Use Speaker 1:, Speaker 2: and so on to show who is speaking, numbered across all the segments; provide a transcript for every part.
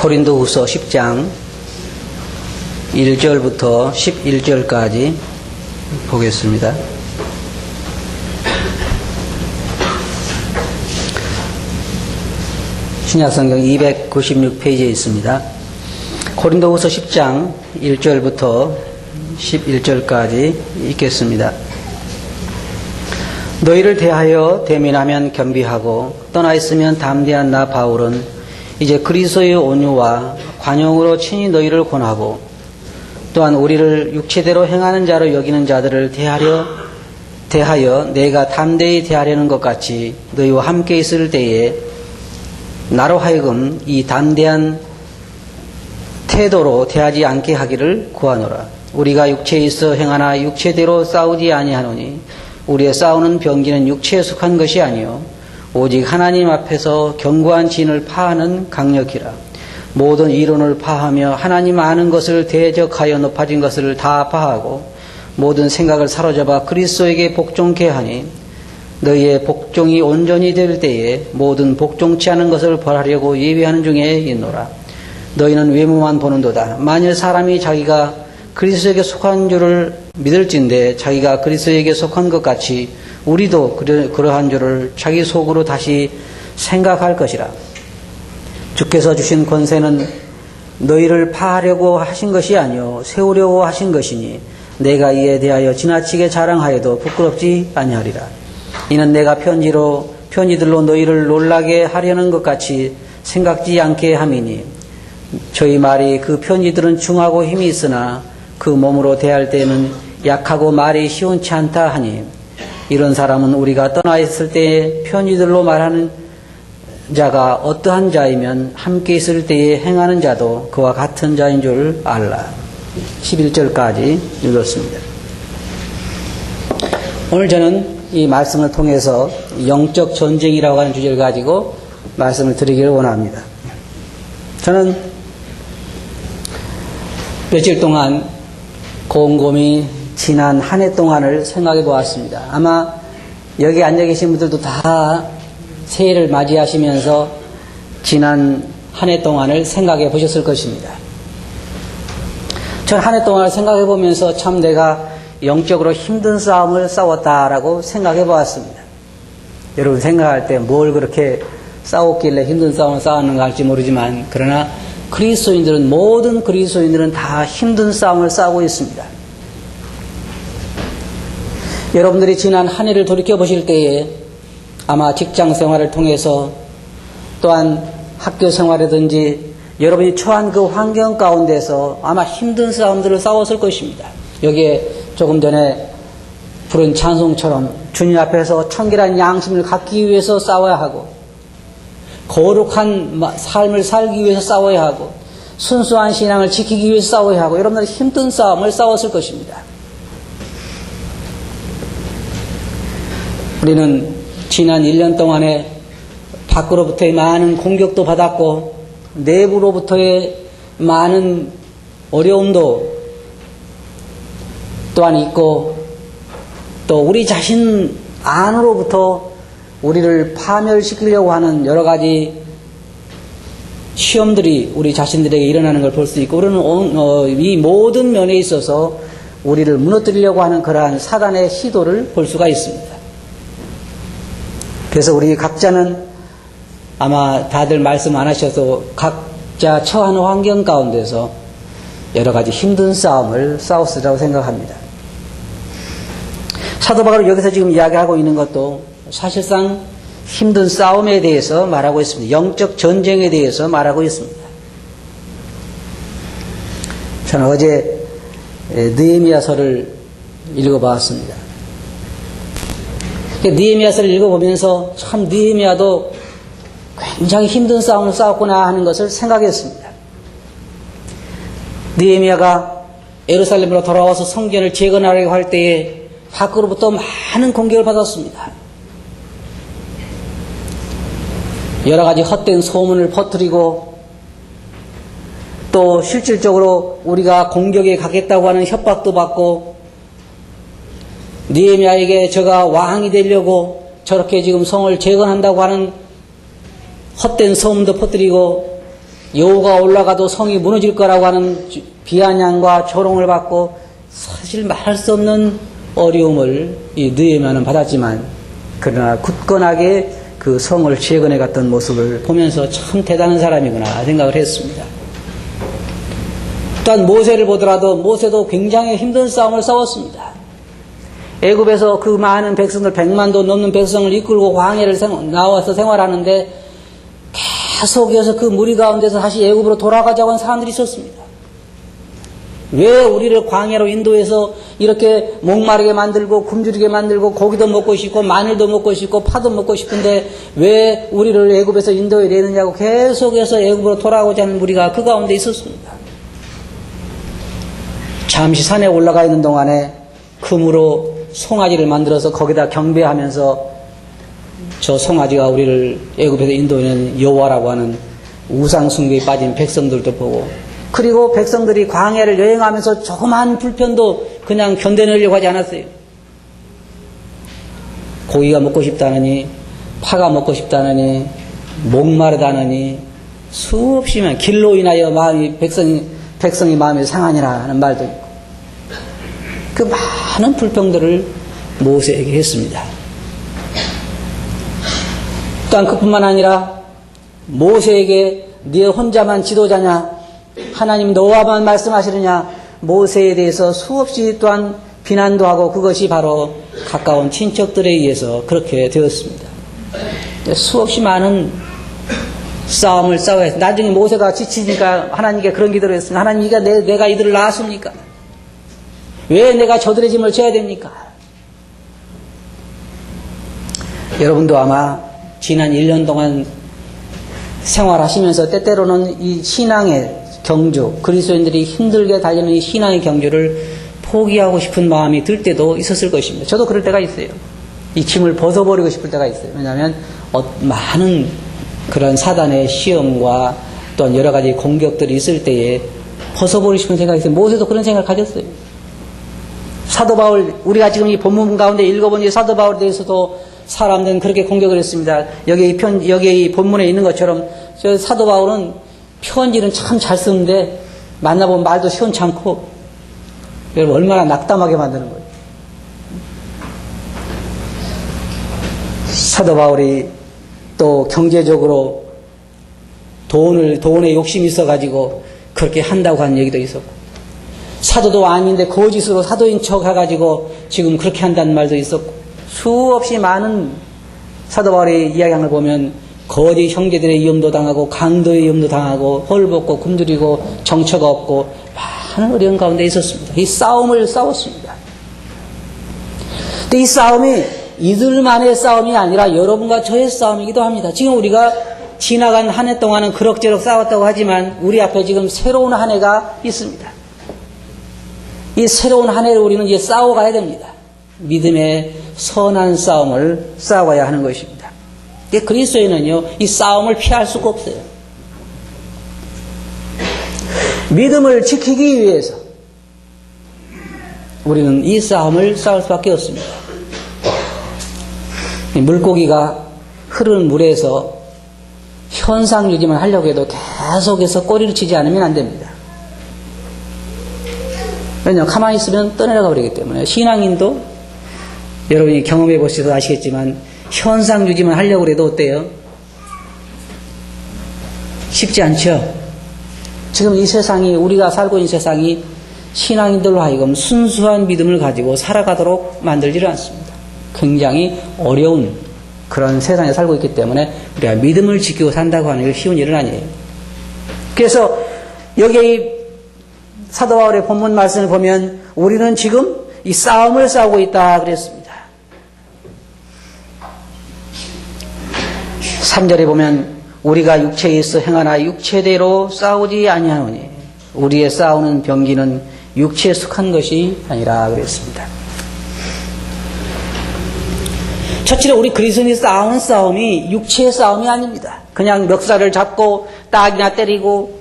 Speaker 1: 고린도후서 10장 1절부터 11절까지 보겠습니다. 신약성경 296페이지에 있습니다. 고린도후서 10장 1절부터 11절까지 읽겠습니다. 너희를 대하여 대면하면 겸비하고 떠나 있으면 담대한 나 바울은 이제 그리스도의 온유와 관용으로 친히 너희를 권하고 또한 우리를 육체대로 행하는 자로 여기는 자들을 대하여 내가 담대히 대하려는 것 같이 너희와 함께 있을 때에 나로 하여금 이 담대한 태도로 대하지 않게 하기를 구하노라. 우리가 육체에 있어 행하나 육체대로 싸우지 아니하노니 우리의 싸우는 병기는 육체에 속한 것이 아니요 오직 하나님 앞에서 견고한 진을 파하는 강력이라. 모든 이론을 파하며 하나님 아는 것을 대적하여 높아진 것을 다 파하고 모든 생각을 사로잡아 그리스도에게 복종케 하니 너희의 복종이 온전히 될 때에 모든 복종치 않은 것을 벌하려고 예비하는 중에 있노라. 너희는 외모만 보는도다. 만일 사람이 자기가 그리스도에게 속한 줄을 믿을진데 자기가 그리스도에게 속한 것 같이 우리도 그러한 줄을 자기 속으로 다시 생각할 것이라. 주께서 주신 권세는 너희를 파하려고 하신 것이 아니요 세우려고 하신 것이니 내가 이에 대하여 지나치게 자랑하여도 부끄럽지 아니하리라. 이는 내가 편지들로 너희를 놀라게 하려는 것 같이 생각지 않게 함이니 저희 말이 그 편지들은 중하고 힘이 있으나 그 몸으로 대할 때는 약하고 말이 시원치 않다 하니 이런 사람은 우리가 떠나 있을 때에 편지들로 말하는 자가 어떠한 자이면 함께 있을 때에 행하는 자도 그와 같은 자인 줄 알라. 11절까지 읽었습니다. 오늘 저는 이 말씀을 통해서 영적 전쟁이라고 하는 주제를 가지고 말씀을 드리기를 원합니다. 저는 며칠 동안 곰곰이 지난 한 해 동안을 생각해 보았습니다. 아마 여기 앉아 계신 분들도 다 새해를 맞이하시면서 지난 한 해 동안을 생각해 보셨을 것입니다. 전 한 해 동안을 생각해 보면서 참 내가 영적으로 힘든 싸움을 싸웠다라고 생각해 보았습니다. 여러분 생각할 때 뭘 그렇게 싸웠길래 힘든 싸움을 싸웠는가 할지 모르지만 그러나 모든 그리스도인들은 다 힘든 싸움을 싸우고 있습니다. 여러분들이 지난 한 해를 돌이켜 보실 때에 아마 직장 생활을 통해서 또한 학교 생활이든지 여러분이 처한 그 환경 가운데서 아마 힘든 싸움들을 싸웠을 것입니다. 여기에 조금 전에 부른 찬송처럼 주님 앞에서 청결한 양심을 갖기 위해서 싸워야 하고 거룩한 삶을 살기 위해서 싸워야 하고 순수한 신앙을 지키기 위해서 싸워야 하고 여러분들이 힘든 싸움을 싸웠을 것입니다. 우리는 지난 1년 동안에 밖으로부터의 많은 공격도 받았고 내부로부터의 많은 어려움도 또한 있고 또 우리 자신 안으로부터 우리를 파멸시키려고 하는 여러 가지 시험들이 우리 자신들에게 일어나는 걸 볼 수 있고 우리는 이 모든 면에 있어서 우리를 무너뜨리려고 하는 그러한 사단의 시도를 볼 수가 있습니다. 그래서 우리 각자는 아마 다들 말씀 안 하셔도 각자 처한 환경 가운데서 여러 가지 힘든 싸움을 싸웠으리라고 생각합니다. 사도 바울이 여기서 지금 이야기하고 있는 것도 사실상 힘든 싸움에 대해서 말하고 있습니다. 영적 전쟁에 대해서 말하고 있습니다. 저는 어제 느헤미야서를 읽어봤습니다. 느헤미야서를 읽어보면서 참 느헤미야도 굉장히 힘든 싸움을 싸웠구나 하는 것을 생각했습니다. 느헤미야가 예루살렘으로 돌아와서 성전을 재건하려고 할 때에 밖으로부터 많은 공격을 받았습니다. 여러 가지 헛된 소문을 퍼뜨리고 또 실질적으로 우리가 공격에 가겠다고 하는 협박도 받고 느헤미야에게 저가 왕이 되려고 저렇게 지금 성을 재건한다고 하는 헛된 소문도 퍼뜨리고 여호가 올라가도 성이 무너질 거라고 하는 비아냥과 조롱을 받고 사실 말할 수 없는 어려움을 이 느헤미야는 받았지만 그러나 굳건하게 그 성을 재건해 갔던 모습을 보면서 참 대단한 사람이구나 생각을 했습니다. 또한 모세를 보더라도 모세도 굉장히 힘든 싸움을 싸웠습니다. 애굽에서 그 많은 백성들 100만도 넘는 백성을 이끌고 광야를 나와서 생활하는데 계속해서 그 무리 가운데서 다시 애굽으로 돌아가자고 하는 사람들이 있었습니다. 왜 우리를 광야로 인도해서 이렇게 목마르게 만들고 굶주리게 만들고 고기도 먹고 싶고 마늘도 먹고 싶고 파도 먹고 싶은데 왜 우리를 애굽에서 인도해 내느냐고 계속해서 애굽으로 돌아오자 하는 무리가 그 가운데 있었습니다. 잠시 산에 올라가 있는 동안에 금으로 송아지를 만들어서 거기다 경배하면서 저 송아지가 우리를 애굽에서 인도하는 여호와라고 하는 우상 숭배에 빠진 백성들도 보고, 그리고 백성들이 광야를 여행하면서 조그만 불편도 그냥 견뎌내려고 하지 않았어요. 고기가 먹고 싶다느니, 파가 먹고 싶다느니, 목마르다느니, 수없이 길로 인하여 백성이 마음이 상하니라 하는 말도 있고, 그 많은 불평들을 모세에게 했습니다. 또한 그뿐만 아니라 모세에게 네 혼자만 지도자냐, 하나님 너와만 말씀하시느냐, 모세에 대해서 수없이 또한 비난도 하고, 그것이 바로 가까운 친척들에 의해서 그렇게 되었습니다. 수없이 많은 싸움을 싸워야 했어요. 나중에 모세가 지치니까 하나님께 그런 기도를 했습니다. 하나님, 내가 이들을 낳았습니까? 왜 내가 저들의 짐을 져야 됩니까? 여러분도 아마 지난 1년 동안 생활하시면서 때때로는 이 신앙의 경주, 그리스도인들이 힘들게 달리는 이 신앙의 경주를 포기하고 싶은 마음이 들 때도 있었을 것입니다. 저도 그럴 때가 있어요. 이 짐을 벗어버리고 싶을 때가 있어요. 왜냐하면 많은 그런 사단의 시험과 또한 여러 가지 공격들이 있을 때에 벗어버리고 싶은 생각이 있어요. 모세도 그런 생각을 가졌어요. 사도 바울, 우리가 지금 이 본문 가운데 읽어본 이 사도 바울에 대해서도 사람들은 그렇게 공격을 했습니다. 여기 이 본문에 있는 것처럼 저 사도 바울은 편지는 참 잘 쓰는데 만나보면 말도 시원찮고, 여러분 얼마나 낙담하게 만드는 거예요. 사도 바울이 또 경제적으로 돈에 욕심이 있어가지고 그렇게 한다고 하는 얘기도 있었고, 사도도 아닌데 거짓으로 사도인 척 해가지고 지금 그렇게 한다는 말도 있었고, 수없이 많은 사도 바울의 이야기를 보면 거짓 형제들의 위험도 당하고 강도의 위험도 당하고 헐벗고 굶주리고 정처가 없고 많은 어려운 가운데 있었습니다. 이 싸움을 싸웠습니다. 근데 이 싸움이 이들만의 싸움이 아니라 여러분과 저의 싸움이기도 합니다. 지금 우리가 지나간 한 해 동안은 그럭저럭 싸웠다고 하지만 우리 앞에 지금 새로운 한 해가 있습니다. 이 새로운 한 해를 우리는 이제 싸워가야 됩니다. 믿음의 선한 싸움을 싸워야 하는 것입니다. 그리스도인은요, 이 싸움을 피할 수가 없어요. 믿음을 지키기 위해서 우리는 이 싸움을 싸울 수밖에 없습니다. 물고기가 흐르는 물에서 현상 유지만 하려고 해도 계속해서 꼬리를 치지 않으면 안 됩니다. 왜냐하면 가만히 있으면 떠내려가 버리기 때문에. 신앙인도 여러분이 경험해 보셔도 아시겠지만 현상 유지만 하려고 해도 어때요? 쉽지 않죠? 지금 이 세상이, 우리가 살고 있는 세상이 신앙인들로 하여금 순수한 믿음을 가지고 살아가도록 만들지를 않습니다. 굉장히 어려운 그런 세상에 살고 있기 때문에 우리가 믿음을 지키고 산다고 하는 게 쉬운 일은 아니에요. 그래서 여기 사도 바울의 본문 말씀을 보면 우리는 지금 이 싸움을 싸우고 있다 그랬습니다. 3절에 보면 우리가 육체에 있어 행하나 육체대로 싸우지 아니하노니 우리의 싸우는 병기는 육체에 속한 것이 아니라 그랬습니다. 첫째로 우리 그리스도인이 싸우는 싸움이 육체의 싸움이 아닙니다. 그냥 멱살을 잡고 딱이나 때리고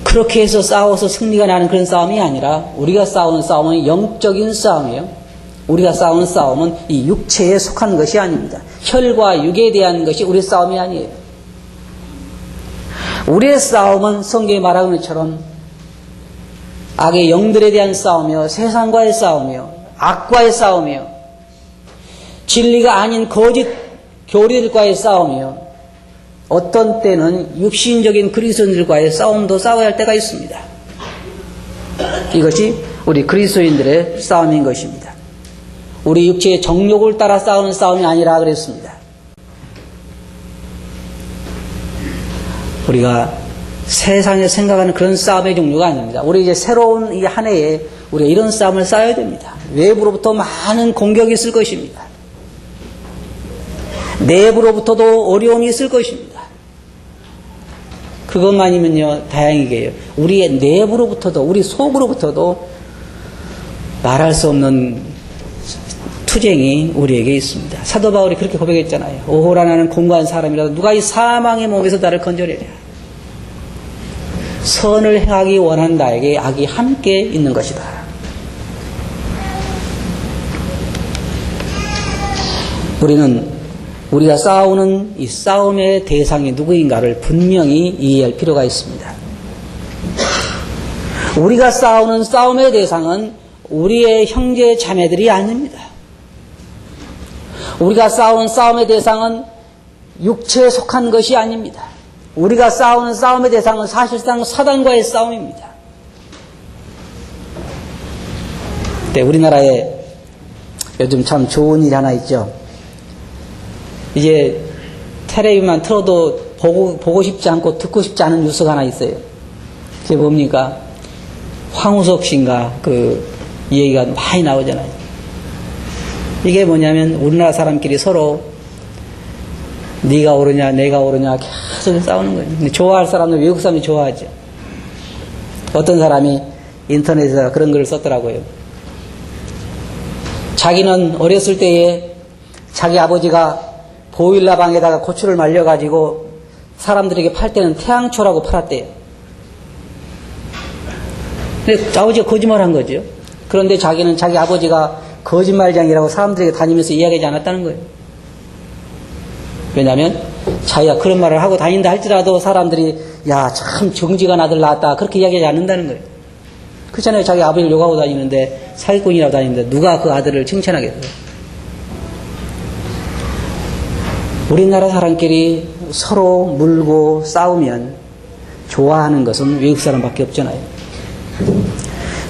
Speaker 1: 그렇게 해서 싸워서 승리가 나는 그런 싸움이 아니라 우리가 싸우는 싸움은 영적인 싸움이에요. 우리가 싸우는 싸움은 이 육체에 속한 것이 아닙니다. 혈과 육에 대한 것이 우리 싸움이 아니에요. 우리의 싸움은 성경이 말하는 것처럼 악의 영들에 대한 싸움이요, 세상과의 싸움이요, 악과의 싸움이요, 진리가 아닌 거짓 교리들과의 싸움이요, 어떤 때는 육신적인 그리스도인들과의 싸움도 싸워야 할 때가 있습니다. 이것이 우리 그리스도인들의 싸움인 것입니다. 우리 육체의 정욕을 따라 싸우는 싸움이 아니라 그랬습니다. 우리가 세상에 생각하는 그런 싸움의 종류가 아닙니다. 우리 이제 새로운 이 한 해에 우리가 이런 싸움을 싸워야 됩니다. 외부로부터 많은 공격이 있을 것입니다. 내부로부터도 어려움이 있을 것입니다. 그것만이면요, 다행이게요. 우리의 내부로부터도, 우리 속으로부터도 말할 수 없는 투쟁이 우리에게 있습니다. 사도 바울이 그렇게 고백했잖아요. 오호라 나는 공고한 사람이라도 누가 이 사망의 몸에서 나를 건져내랴. 선을 행하기 원하는 나에게 악이 함께 있는 것이다. 우리가 싸우는 이 싸움의 대상이 누구인가를 분명히 이해할 필요가 있습니다. 우리가 싸우는 싸움의 대상은 우리의 형제 자매들이 아닙니다. 우리가 싸우는 싸움의 대상은 육체에 속한 것이 아닙니다. 우리가 싸우는 싸움의 대상은 사실상 사단과의 싸움입니다. 네, 우리나라에 요즘 참 좋은 일이 하나 있죠. 이제 텔레비만 틀어도 보고 싶지 않고 듣고 싶지 않은 뉴스가 하나 있어요. 그게 뭡니까? 황우석 씨인가 그 얘기가 많이 나오잖아요. 이게 뭐냐면 우리나라 사람끼리 서로 네가 옳으냐 내가 옳으냐 계속 싸우는 거예요. 근데 좋아할 사람은 외국 사람이 좋아하죠. 어떤 사람이 인터넷에서 그런 글을 썼더라고요. 자기는 어렸을 때에 자기 아버지가 보일러 방에다가 고추를 말려가지고 사람들에게 팔 때는 태양초라고 팔았대요. 근데 아버지가 거짓말한 거죠. 그런데 자기는 자기 아버지가 거짓말장이라고 사람들에게 다니면서 이야기하지 않았다는 거예요. 왜냐하면 자기가 그런 말을 하고 다닌다 할지라도 사람들이 야, 참 정직한 아들 낳았다 그렇게 이야기하지 않는다는 거예요. 그렇잖아요. 자기 아버지를 욕하고 다니는데 사기꾼이라고 다니는데 누가 그 아들을 칭찬하겠어요. 우리나라 사람끼리 서로 물고 싸우면 좋아하는 것은 외국 사람밖에 없잖아요.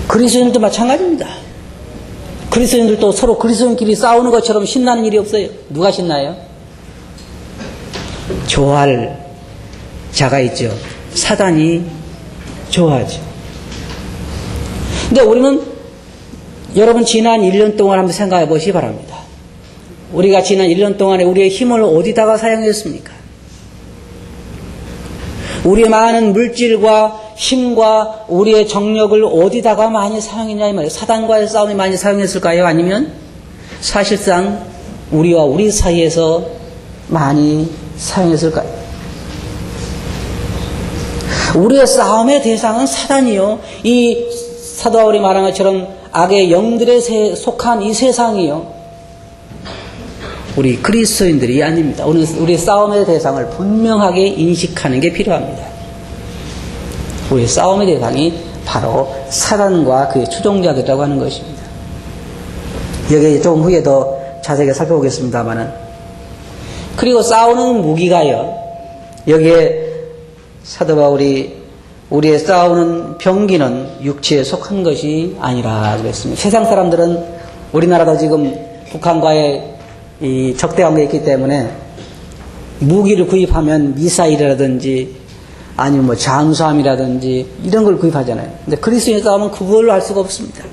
Speaker 1: 그리스도인들도 마찬가지입니다. 그리스도인들도 서로 그리스도인끼리 싸우는 것처럼 신나는 일이 없어요. 누가 신나요? 좋아할 자가 있죠. 사단이 좋아하죠. 근데 우리는 여러분 지난 1년 동안 한번 생각해 보시기 바랍니다. 우리가 지난 1년 동안에 우리의 힘을 어디다가 사용했습니까? 우리의 많은 물질과 힘과 우리의 정력을 어디다가 많이 사용했냐 이 말이에요. 사단과의 싸움에 많이 사용했을까요? 아니면 사실상 우리와 우리 사이에서 많이 사용했을까요? 우리의 싸움의 대상은 사단이요. 이 사도 바울이 말한 것처럼 악의 영들에 속한 이 세상이요. 우리 그리스도인들이 아닙니다. 우리 싸움의 대상을 분명하게 인식하는 게 필요합니다. 우리 싸움의 대상이 바로 사단과 그의 추종자들이라고 하는 것입니다. 여기에 조금 후에 더 자세하게 살펴보겠습니다만은. 그리고 싸우는 무기가요. 여기에 사도 바울이 우리의 싸우는 병기는 육체에 속한 것이 아니라 그랬습니다. 세상 사람들은 우리나라도 지금 북한과의 이 적대관계가 있기 때문에 무기를 구입하면 미사일이라든지 아니면 뭐 잠수함이라든지 이런 걸 구입하잖아요. 근데 그리스도인의 싸움은 그걸로 할 수가 없습니다.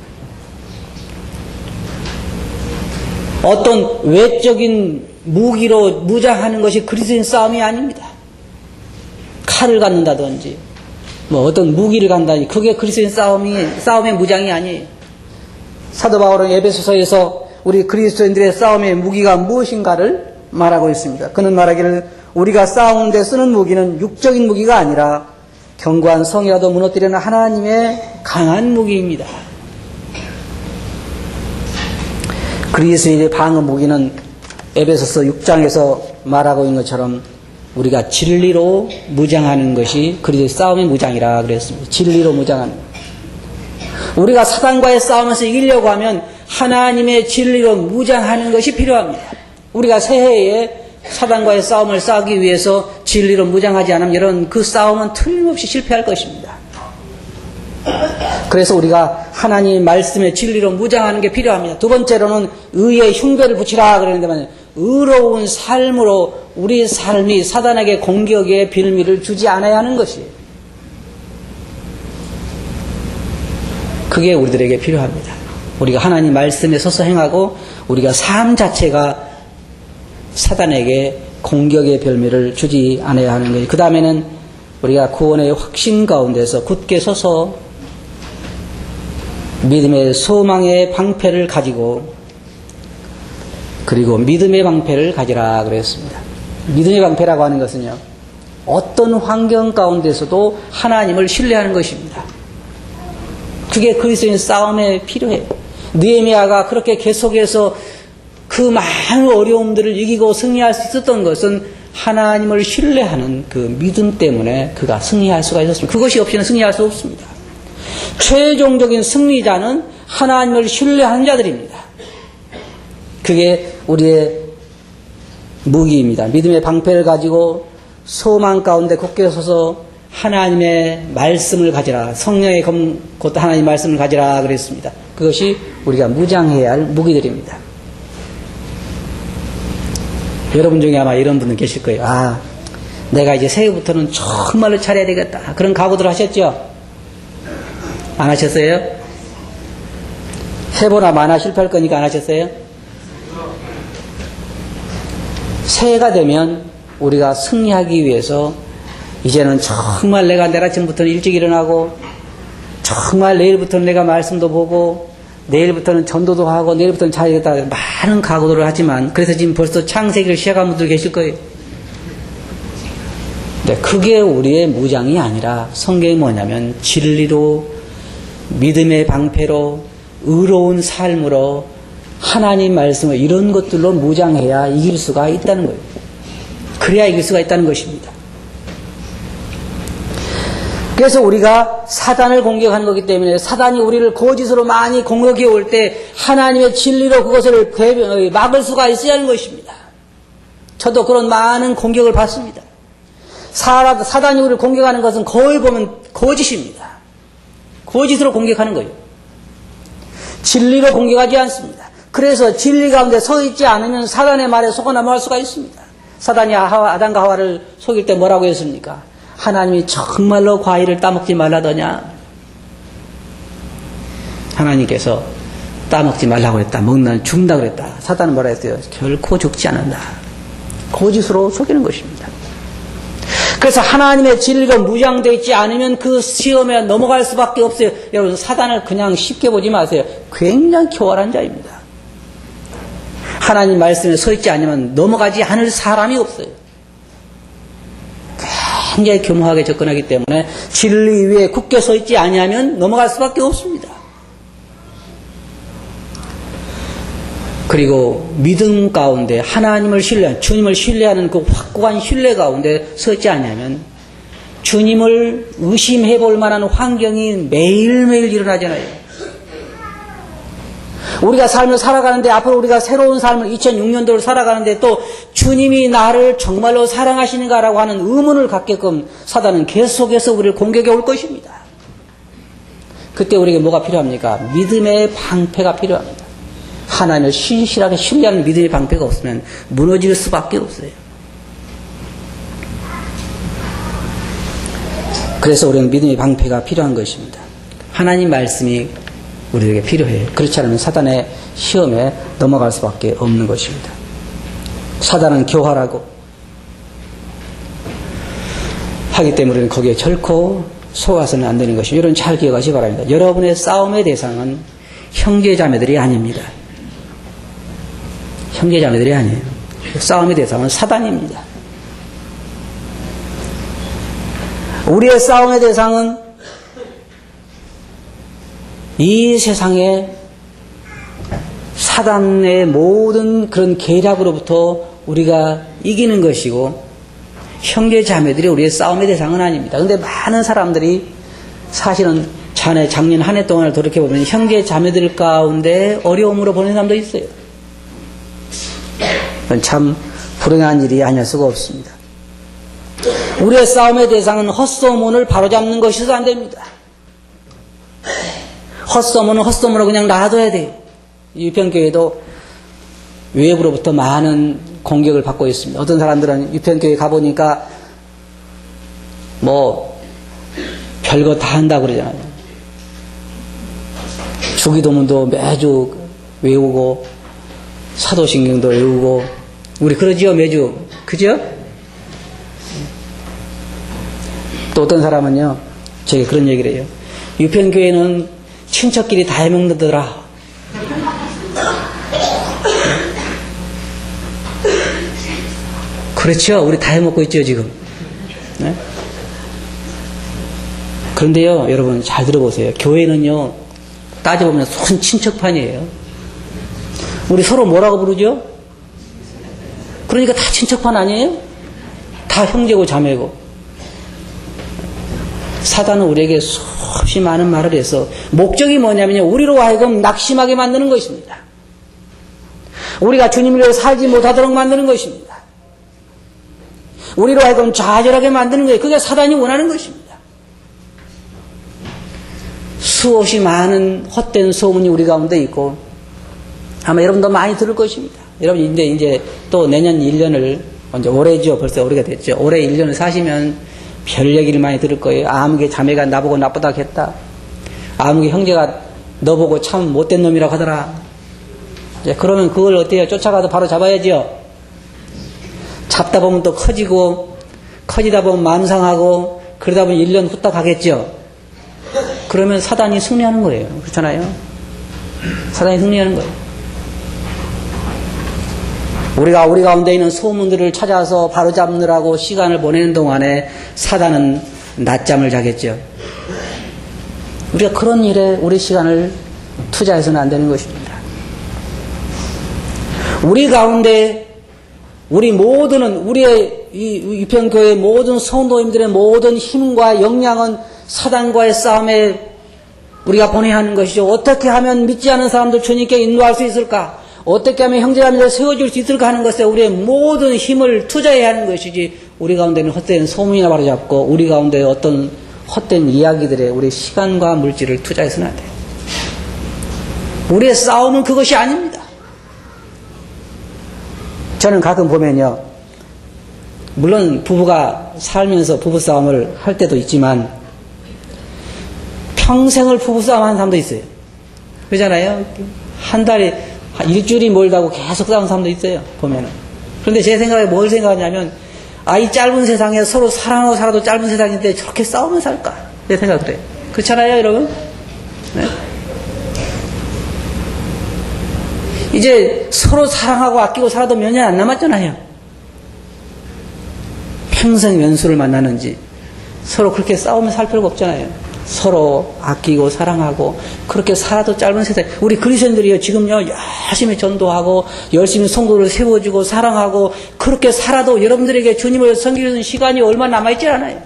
Speaker 1: 어떤 외적인 무기로 무장하는 것이 그리스도인 싸움이 아닙니다. 칼을 갖는다든지 뭐 어떤 무기를 갖는다든지 그게 그리스도인 싸움의 무장이 아니에요. 사도 바울은 에베소서에서 우리 그리스도인들의 싸움의 무기가 무엇인가를 말하고 있습니다. 그는 말하기를 우리가 싸우는데 쓰는 무기는 육적인 무기가 아니라 견고한 성이라도 무너뜨리는 하나님의 강한 무기입니다. 그리스도인의 방어 무기는 에베소서 6장에서 말하고 있는 것처럼 우리가 진리로 무장하는 것이 그리스도의 싸움의 무장이라 그랬습니다. 진리로 무장하는 것. 우리가 사단과의 싸움에서 이기려고 하면 하나님의 진리로 무장하는 것이 필요합니다. 우리가 새해에 사단과의 싸움을 싸우기 위해서 진리로 무장하지 않으면 이런 그 싸움은 틀림없이 실패할 것입니다. 그래서 우리가 하나님 말씀의 진리로 무장하는 게 필요합니다. 두 번째로는 의의 흉배를 붙이라 그러는데 의로운 삶으로 우리 삶이 사단에게 공격의 빌미를 주지 않아야 하는 것이에요. 그게 우리들에게 필요합니다. 우리가 하나님 말씀에 서서 행하고 우리가 삶 자체가 사단에게 공격의 별미를 주지 않아야 하는 것이에요. 그 다음에는 우리가 구원의 확신 가운데서 굳게 서서 믿음의 소망의 방패를 가지고 그리고 믿음의 방패를 가지라 그랬습니다. 믿음의 방패라고 하는 것은요, 어떤 환경 가운데서도 하나님을 신뢰하는 것입니다. 그게 그리스도인 싸움에 필요해요. 느헤미야가 그렇게 계속해서 그 많은 어려움들을 이기고 승리할 수 있었던 것은 하나님을 신뢰하는 그 믿음 때문에 그가 승리할 수가 있었습니다. 그것이 없이는 승리할 수 없습니다. 최종적인 승리자는 하나님을 신뢰하는 자들입니다. 그게 우리의 무기입니다. 믿음의 방패를 가지고 소망 가운데 굳게 서서 하나님의 말씀을 가지라. 성령의 곧 하나님의 말씀을 가지라 그랬습니다. 그것이 우리가 무장해야 할 무기들입니다. 여러분 중에 아마 이런 분들 계실 거예요. 아, 내가 이제 새해부터는 정말로 잘해야 되겠다. 그런 각오들 하셨죠? 안 하셨어요? 해보나 마나 실패할 거니까 안 하셨어요? 새해가 되면 우리가 승리하기 위해서 이제는 정말 내가 내일 아침부터는 일찍 일어나고 정말 내일부터는 내가 말씀도 보고 내일부터는 전도도 하고 내일부터는 잘하겠다 많은 각오들을 하지만 그래서 지금 벌써 창세기를 시작한 분들 계실 거예요. 네, 그게 우리의 무장이 아니라 성경이 뭐냐면 진리로 믿음의 방패로 의로운 삶으로 하나님 말씀을 이런 것들로 무장해야 이길 수가 있다는 거예요. 그래야 이길 수가 있다는 것입니다. 그래서 우리가 사단을 공격하는 거기 때문에 사단이 우리를 거짓으로 많이 공격해 올 때 하나님의 진리로 그것을 막을 수가 있어야 하는 것입니다. 저도 그런 많은 공격을 받습니다. 사단이 우리를 공격하는 것은 거의 보면 거짓입니다. 거짓으로 공격하는 거예요. 진리로 공격하지 않습니다. 그래서 진리 가운데 서 있지 않으면 사단의 말에 속아 넘어갈 수가 있습니다. 사단이 아담과 하와를 속일 때 뭐라고 했습니까? 하나님이 정말로 과일을 따먹지 말라더냐? 하나님께서 따먹지 말라고 했다. 먹는 죽는다 그랬다. 사단은 뭐라 했어요? 결코 죽지 않는다. 거짓으로 속이는 것입니다. 그래서 하나님의 진리로 무장되어 있지 않으면 그 시험에 넘어갈 수밖에 없어요. 여러분, 사단을 그냥 쉽게 보지 마세요. 굉장히 교활한 자입니다. 하나님 말씀에 서 있지 않으면 넘어가지 않을 사람이 없어요. 굉장히 교묘하게 접근하기 때문에 진리 위에 굳게 서 있지 아니하면 넘어갈 수밖에 없습니다. 그리고 믿음 가운데 하나님을 신뢰하는, 주님을 신뢰하는 그 확고한 신뢰 가운데 서 있지 아니하면 주님을 의심해 볼 만한 환경이 매일매일 일어나잖아요. 우리가 삶을 살아가는데 앞으로 우리가 새로운 삶을 2006년도를 살아가는데 또 주님이 나를 정말로 사랑하시는가라고 하는 의문을 갖게끔 사단은 계속해서 우리를 공격해 올 것입니다. 그때 우리에게 뭐가 필요합니까? 믿음의 방패가 필요합니다. 하나님을 신실하게 신뢰하는 믿음의 방패가 없으면 무너질 수밖에 없어요. 그래서 우리는 믿음의 방패가 필요한 것입니다. 하나님 말씀이 우리에게 필요해요. 그렇지 않으면 사단의 시험에 넘어갈 수밖에 없는 것입니다. 사단은 교활하고 하기 때문에 우리는 거기에 결코 속아서는 안 되는 것이고, 여러분 잘 기억하시기 바랍니다. 여러분의 싸움의 대상은 형제자매들이 아닙니다. 형제자매들이 아니에요. 싸움의 대상은 사단입니다. 우리의 싸움의 대상은 이 세상에 사단의 모든 그런 계략으로부터 우리가 이기는 것이고, 형제 자매들이 우리의 싸움의 대상은 아닙니다. 그런데 많은 사람들이 사실은 작년 한 해 동안을 돌이켜보면 형제 자매들 가운데 어려움으로 보낸 사람도 있어요. 그건 참 불행한 일이 아닐 수가 없습니다. 우리의 싸움의 대상은 헛소문을 바로잡는 것이어서 안 됩니다. 헛소문은 헛소문으로 그냥 놔둬야 돼요. 유평교회도 외부로부터 많은 공격을 받고 있습니다. 어떤 사람들은 유평교회 가보니까 뭐 별거 다 한다고 그러잖아요. 주기도문도 매주 외우고 사도신경도 외우고 우리 그러지요 매주. 그죠? 또 어떤 사람은요 저게 그런 얘기를 해요. 유평교회는 친척끼리 다 해먹는다더라. 그렇죠. 우리 다 해먹고 있죠 지금. 네? 그런데요 여러분 잘 들어보세요. 교회는요 따져보면 손 친척판이에요. 우리 서로 뭐라고 부르죠? 그러니까 다 친척판 아니에요? 다 형제고 자매고. 사단은 우리에게 수없이 많은 말을 해서 목적이 뭐냐면요 우리로 하여금 낙심하게 만드는 것입니다. 우리가 주님으로 살지 못하도록 만드는 것입니다. 우리로 하여금 좌절하게 만드는 거예요. 그게 사단이 원하는 것입니다. 수없이 많은 헛된 소문이 우리 가운데 있고 아마 여러분도 많이 들을 것입니다. 여러분 이제 또 내년 1년을 먼저 올해죠. 벌써 올해가 됐죠. 올해 1년을 사시면 별 얘기를 많이 들을 거예요. 아무개 자매가 나보고 나쁘다고 했다. 아무개 형제가 너보고 참 못된 놈이라고 하더라. 이제 그러면 그걸 어때요? 쫓아가서 바로 잡아야죠. 잡다 보면 또 커지고 커지다 보면 만상하고 그러다 보면 1년 후딱 가겠죠. 그러면 사단이 승리하는 거예요. 그렇잖아요. 사단이 승리하는 거예요. 우리가 우리 가운데 있는 소문들을 찾아서 바로잡느라고 시간을 보내는 동안에 사단은 낮잠을 자겠죠. 우리가 그런 일에 우리 시간을 투자해서는 안 되는 것입니다. 우리 가운데 우리 모두는 우리의 이 유평교회 모든 성도님들의 모든 힘과 역량은 사단과의 싸움에 우리가 보내야 하는 것이죠. 어떻게 하면 믿지 않은 사람들 주님께 인도할 수 있을까? 어떻게 하면 형제자매를 세워줄 수 있을까 하는 것에 우리의 모든 힘을 투자해야 하는 것이지 우리 가운데는 헛된 소문이나 바로잡고 우리 가운데 어떤 헛된 이야기들에 우리 시간과 물질을 투자해서는 안 돼요. 우리의 싸움은 그것이 아닙니다. 저는 가끔 보면요 물론 부부가 살면서 부부싸움을 할 때도 있지만 평생을 부부싸움 하는 사람도 있어요. 그러잖아요. 한 달에 일주일이 멀다고 계속 싸우는 사람도 있어요. 보면은. 그런데 제 생각에 뭘 생각하냐면 이 짧은 세상에 서로 사랑하고 살아도 짧은 세상인데 저렇게 싸우면 살까? 내 생각 그래요. 그렇잖아요 여러분? 네? 이제 서로 사랑하고 아끼고 살아도 몇 년 안 남았잖아요. 평생 연수를 만나는지 서로 그렇게 싸우면 살 필요가 없잖아요. 서로 아끼고 사랑하고 그렇게 살아도 짧은 세상. 우리 그리스도인들이요 지금요 열심히 전도하고 열심히 성도를 세워주고 사랑하고 그렇게 살아도 여러분들에게 주님을 섬기는 시간이 얼마 남아있지 않아요.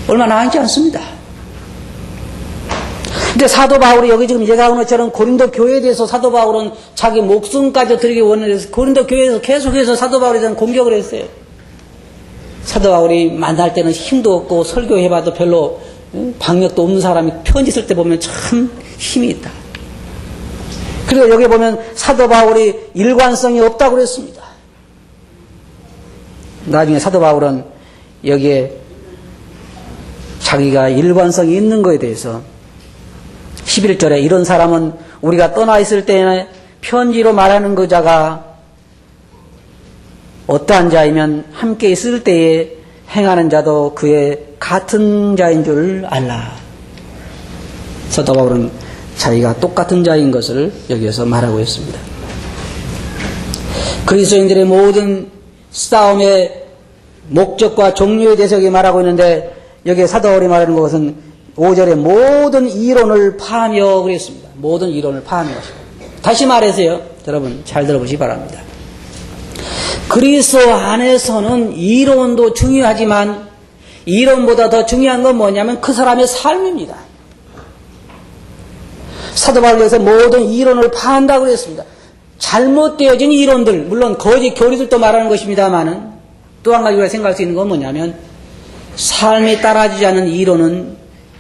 Speaker 1: 얼마 남아있지 않습니다. 근데 사도 바울이 여기 지금 얘기하는 것처럼 고린도 교회에 대해서 사도 바울은 자기 목숨까지 드리기 원해서 고린도 교회에서 계속해서 사도 바울에 대한 공격을 했어요. 사도 바울이 만날 때는 힘도 없고 설교해봐도 별로 박력도 없는 사람이 편지 쓸 때 보면 참 힘이 있다. 그리고 여기 보면 사도 바울이 일관성이 없다고 그랬습니다. 나중에 사도 바울은 여기에 자기가 일관성이 있는 것에 대해서 11절에 이런 사람은 우리가 떠나 있을 때에 편지로 말하는 그 자가 어떠한 자이면 함께 있을 때에 행하는 자도 그의 같은 자인 줄 알라. 사도 바울은 자기가 똑같은 자인 것을 여기에서 말하고 있습니다. 그리스도인들의 모든 싸움의 목적과 종류에 대해서 여기 말하고 있는데 여기에 사도 바울이 말하는 것은 5절에 모든 이론을 파하며 그랬습니다. 모든 이론을 파하며. 다시 말해서요. 여러분 잘 들어보시기 바랍니다. 그리스도 안에서는 이론도 중요하지만 이론보다 더 중요한 건 뭐냐면 그 사람의 삶입니다. 사도 바울에서 모든 이론을 파한다고 그랬습니다. 잘못되어진 이론들, 물론 거짓 교리들도 말하는 것입니다만은 또 한 가지 우리가 생각할 수 있는 건 뭐냐면 삶이 따라주지 않는 이론은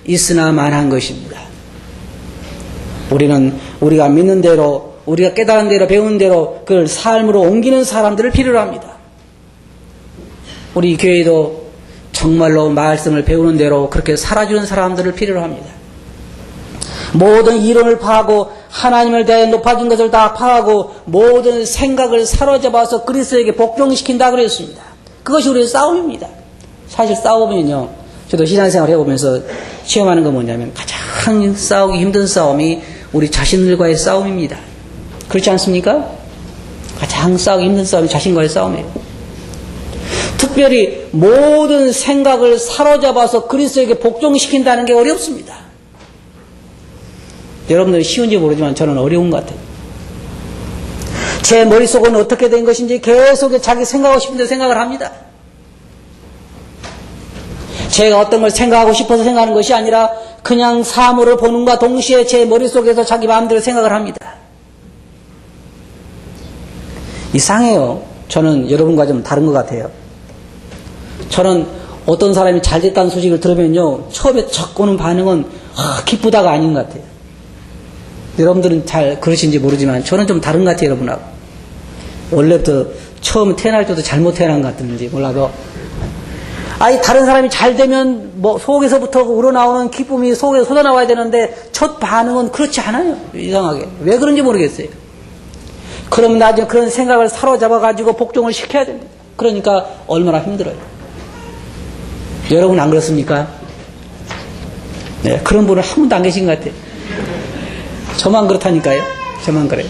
Speaker 1: 있으나 만한 것입니다. 우리는 우리가 믿는 대로, 우리가 깨달은 대로, 배운 대로 그걸 삶으로 옮기는 사람들을 필요로 합니다. 우리 교회도 정말로 말씀을 배우는 대로 그렇게 살아주는 사람들을 필요로 합니다. 모든 이론을 파하고 하나님을 대해 높아진 것을 다 파하고 모든 생각을 사로잡아서 그리스도에게 복종시킨다 그랬습니다. 그것이 우리의 싸움입니다. 사실 싸우면요, 저도 신앙생활 해보면서 체험하는 건 뭐냐면 가장 싸우기 힘든 싸움이 우리 자신들과의 싸움입니다. 그렇지 않습니까? 가장 싸우기 힘든 싸움이 자신과의 싸움이에요. 특별히 모든 생각을 사로잡아서 그리스도에게 복종시킨다는 게 어렵습니다. 여러분들은 쉬운지 모르지만 저는 어려운 것 같아요. 제 머릿속은 어떻게 된 것인지 계속 자기 생각하고 싶은 대로 생각을 합니다. 제가 어떤 걸 생각하고 싶어서 생각하는 것이 아니라 그냥 사물을 보는과 동시에 제 머릿속에서 자기 마음대로 생각을 합니다. 이상해요. 저는 여러분과 좀 다른 것 같아요. 저는 어떤 사람이 잘 됐다는 소식을 들으면요, 처음에 첫 오는 반응은 기쁘다가 아닌 것 같아요. 여러분들은 잘 그러신지 모르지만 저는 좀 다른 것 같아요, 여러분하고. 원래부터 처음 태어날 때도 잘못 태어난 것 같은지 몰라도 다른 사람이 잘 되면 뭐 속에서부터 우러나오는 기쁨이 속에서 쏟아나와야 되는데 첫 반응은 그렇지 않아요. 이상하게. 왜 그런지 모르겠어요. 그럼 나중에 그런 생각을 사로잡아가지고 복종을 시켜야 됩니다. 그러니까 얼마나 힘들어요. 여러분 안 그렇습니까? 네, 그런 분은 한 분도 안 계신 것 같아요. 저만 그렇다니까요. 저만 그래요.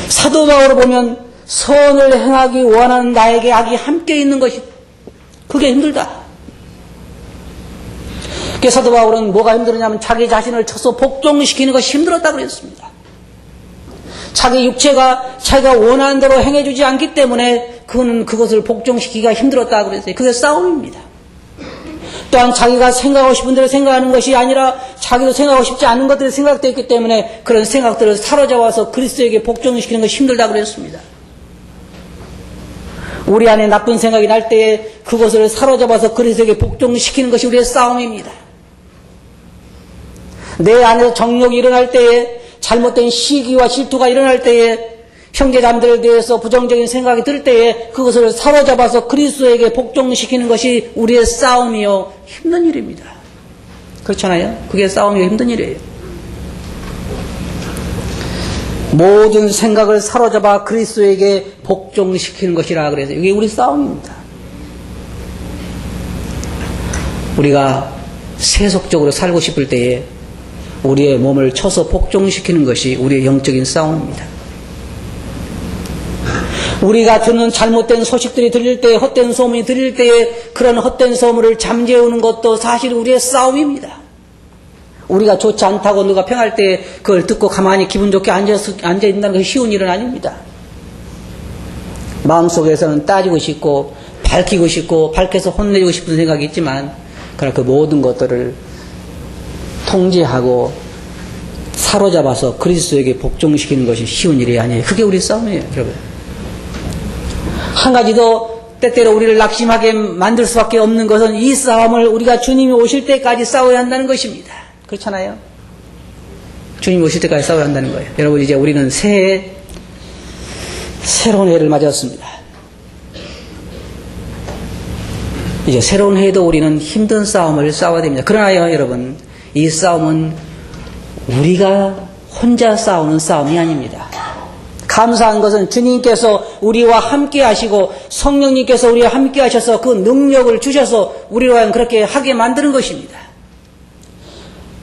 Speaker 1: 사도 바울을 보면 선을 행하기 원하는 나에게 악이 함께 있는 것이 그게 힘들다. 그래서 사도 바울은 뭐가 힘들었냐면 자기 자신을 쳐서 복종시키는 것이 힘들었다고 그랬습니다. 자기 육체가 자기가 원하는 대로 행해주지 않기 때문에 그는 그것을 복종시키기가 힘들었다고 그랬어요. 그게 싸움입니다. 또한 자기가 생각하고 싶은 대로 생각하는 것이 아니라 자기도 생각하고 싶지 않은 것들이 생각되어 있기 때문에 그런 생각들을 사로잡아서 그리스도에게 복종시키는 것이 힘들다고 그랬습니다. 우리 안에 나쁜 생각이 날 때에 그것을 사로잡아서 그리스도에게 복종시키는 것이 우리의 싸움입니다. 내 안에서 정욕이 일어날 때에, 잘못된 시기와 질투가 일어날 때에, 형제자매들에 대해서 부정적인 생각이 들 때에 그것을 사로잡아서 그리스도에게 복종시키는 것이 우리의 싸움이요, 힘든 일입니다. 그렇잖아요? 그게 싸움이요, 힘든 일이에요. 모든 생각을 사로잡아 그리스도에게 복종시키는 것이라 그래서 이게 우리 싸움입니다. 우리가 세속적으로 살고 싶을 때에 우리의 몸을 쳐서 복종시키는 것이 우리의 영적인 싸움입니다. 우리가 듣는 잘못된 소식들이 들릴 때에, 헛된 소문이 들릴 때에 그런 헛된 소문을 잠재우는 것도 사실 우리의 싸움입니다. 우리가 좋지 않다고 누가 평할 때 그걸 듣고 가만히 기분 좋게 앉아있는다는 것이 쉬운 일은 아닙니다. 마음속에서는 따지고 싶고 밝히고 싶고 밝혀서 혼내주고 싶은 생각이 있지만 그러나 그 모든 것들을 통제하고 사로잡아서 그리스도에게 복종시키는 것이 쉬운 일이 아니에요. 그게 우리 싸움이에요, 여러분. 한 가지 더 때때로 우리를 낙심하게 만들 수밖에 없는 것은 이 싸움을 우리가 주님이 오실 때까지 싸워야 한다는 것입니다. 그렇잖아요? 주님이 오실 때까지 싸워야 한다는 거예요. 여러분, 이제 우리는 새해 새로운 해를 맞았습니다. 이제 새로운 해에도 우리는 힘든 싸움을 싸워야 됩니다. 그러나요, 여러분, 이 싸움은 우리가 혼자 싸우는 싸움이 아닙니다. 감사한 것은 주님께서 우리와 함께 하시고 성령님께서 우리와 함께 하셔서 그 능력을 주셔서 우리와 그렇게 하게 만드는 것입니다.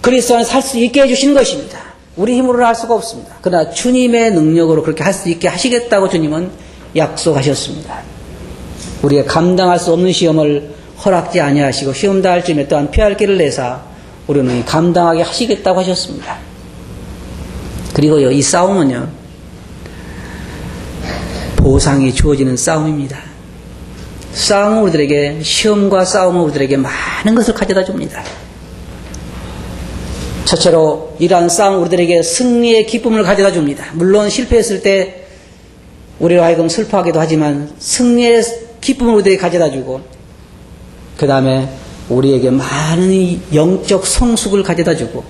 Speaker 1: 그리스도 안에 살 수 있게 해주시는 것입니다. 우리 힘으로는 할 수가 없습니다. 그러나 주님의 능력으로 그렇게 할 수 있게 하시겠다고 주님은 약속하셨습니다. 우리가 감당할 수 없는 시험을 허락지 아니하시고 시험 다할 쯤에 또한 피할 길을 내사 우리는 감당하게 하시겠다고 하셨습니다. 그리고요, 이 싸움은요, 보상이 주어지는 싸움입니다. 싸움은 우리들에게, 시험과 싸움은 우리들에게 많은 것을 가져다 줍니다. 첫째로 이러한 싸움은 우리들에게 승리의 기쁨을 가져다 줍니다. 물론 실패했을 때 우리로 하여금 슬퍼하기도 하지만 승리의 기쁨을 우리들에게 가져다 주고, 그 다음에 우리에게 많은 영적 성숙을 가져다 주고,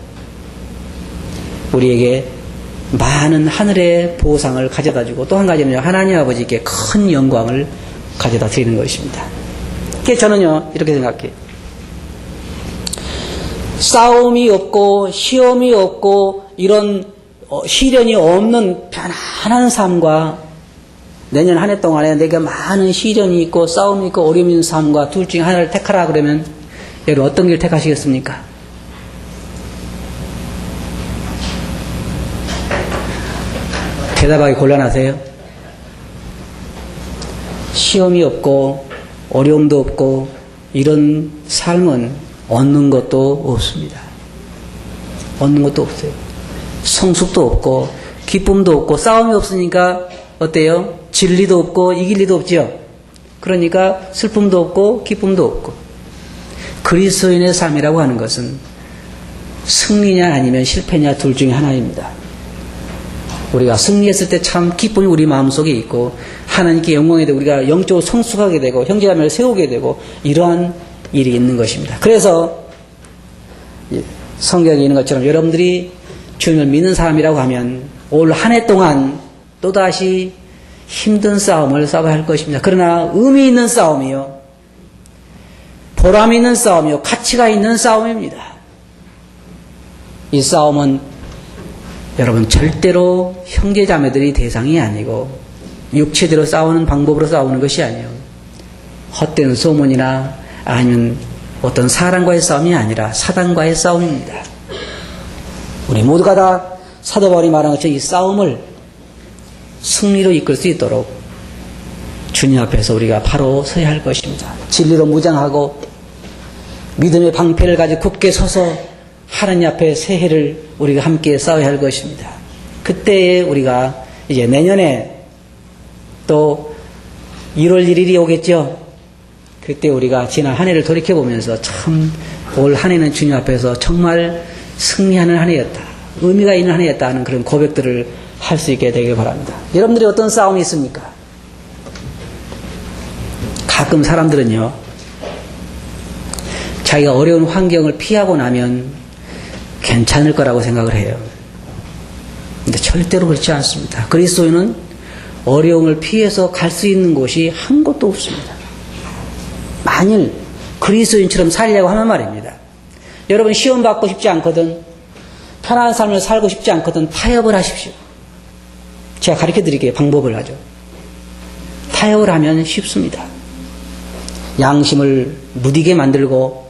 Speaker 1: 우리에게 많은 하늘의 보상을 가져다 주고, 또 한 가지는요, 하나님 아버지께 큰 영광을 가져다 드리는 것입니다. 그래서 저는요, 이렇게 생각해요. 싸움이 없고 시험이 없고 이런 시련이 없는 편안한 삶과 내년 한 해 동안에 내가 많은 시련이 있고 싸움이 있고 어려움이 있는 삶과 둘 중에 하나를 택하라 그러면 여러분 어떤 길 택하시겠습니까? 대답하기 곤란하세요? 시험이 없고 어려움도 없고 이런 삶은 얻는 것도 없습니다. 얻는 것도 없어요. 성숙도 없고 기쁨도 없고 싸움이 없으니까 어때요? 진리도 없고 이길 리도 없죠. 그러니까 슬픔도 없고 기쁨도 없고. 그리스도인의 삶이라고 하는 것은 승리냐 아니면 실패냐 둘 중에 하나입니다. 우리가 승리했을 때 참 기쁨이 우리 마음속에 있고 하나님께 영광이 되고 우리가 영적으로 성숙하게 되고 형제자매를 세우게 되고 이러한 일이 있는 것입니다. 그래서 성경에 있는 것처럼 여러분들이 주님을 믿는 사람이라고 하면 올 한 해 동안 또다시 힘든 싸움을 싸워야 할 것입니다. 그러나 의미 있는 싸움이요, 보람 있는 싸움이요, 가치가 있는 싸움입니다. 이 싸움은 여러분 절대로 형제자매들이 대상이 아니고 육체대로 싸우는 방법으로 싸우는 것이 아니에요. 헛된 소문이나 아니면 어떤 사람과의 싸움이 아니라 사단과의 싸움입니다. 우리 모두가 다 사도 바울이 말한 것처럼 이 싸움을 승리로 이끌 수 있도록 주님 앞에서 우리가 바로 서야 할 것입니다. 진리로 무장하고 믿음의 방패를 가지고 굳게 서서 하나님 앞에 새해를 우리가 함께 싸워야 할 것입니다. 그때에 우리가 이제 내년에 또 1월 1일이 오겠죠. 그때 우리가 지난 한 해를 돌이켜보면서 참 올 한 해는 주님 앞에서 정말 승리하는 한 해였다, 의미가 있는 한 해였다 하는 그런 고백들을 할 수 있게 되길 바랍니다. 여러분들이 어떤 싸움이 있습니까? 가끔 사람들은요, 자기가 어려운 환경을 피하고 나면 괜찮을 거라고 생각을 해요. 근데 절대로 그렇지 않습니다. 그리스도인은 어려움을 피해서 갈 수 있는 곳이 한 곳도 없습니다. 만일 그리스도인처럼 살려고 하면 말입니다. 여러분 시험 받고 싶지 않거든, 편안한 삶을 살고 싶지 않거든 타협을 하십시오. 제가 가르쳐 드릴게요. 방법을 하죠. 타협을 하면 쉽습니다. 양심을 무디게 만들고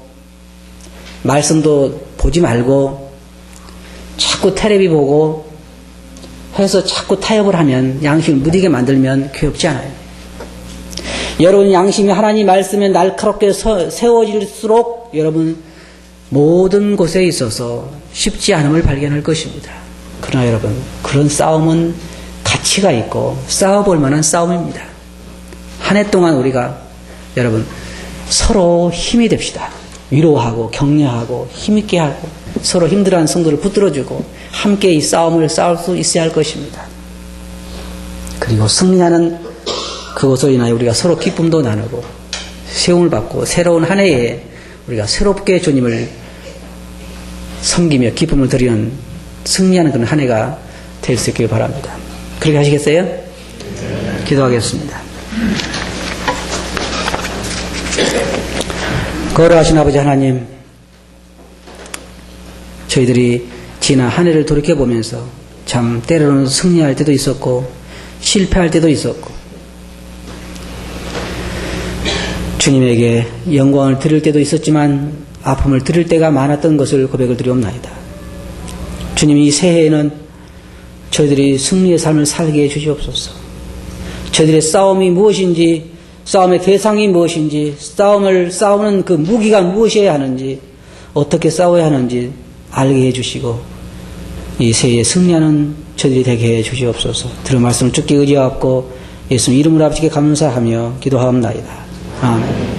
Speaker 1: 말씀도 보지 말고 자꾸 텔레비 보고 해서 자꾸 타협을 하면, 양심을 무디게 만들면 귀엽지 않아요. 여러분 양심이 하나님 말씀에 날카롭게 세워질수록 여러분 모든 곳에 있어서 쉽지 않음을 발견할 것입니다. 그러나 여러분 그런 싸움은 가치가 있고 싸워볼 만한 싸움입니다. 한 해 동안 우리가 여러분 서로 힘이 됩시다. 위로하고 격려하고 힘있게 하고 서로 힘들어하는 성도를 붙들어주고 함께 이 싸움을 싸울 수 있어야 할 것입니다. 그리고 승리하는 그것으로 인하여 우리가 서로 기쁨도 나누고 세움을 받고 새로운 한 해에 우리가 새롭게 주님을 섬기며 기쁨을 드리는 승리하는 그런 한 해가 될 수 있길 바랍니다. 그렇게 하시겠어요? 기도하겠습니다. 거룩하신 아버지 하나님, 저희들이 지난 한 해를 돌이켜보면서 참 때로는 승리할 때도 있었고 실패할 때도 있었고 주님에게 영광을 드릴 때도 있었지만 아픔을 드릴 때가 많았던 것을 고백을 드리옵나이다. 주님, 이 새해에는 저희들이 승리의 삶을 살게 해주시옵소서. 저희들의 싸움이 무엇인지, 싸움의 대상이 무엇인지, 싸우는 그 무기가 무엇이어야 하는지, 어떻게 싸워야 하는지 알게 해주시고 이 새해에 승리하는 저희들이 되게 해주시옵소서. 들은 말씀을 죽게 의지하옵고 예수님 이름으로 아버지께 감사하며 기도하옵나이다. 아멘.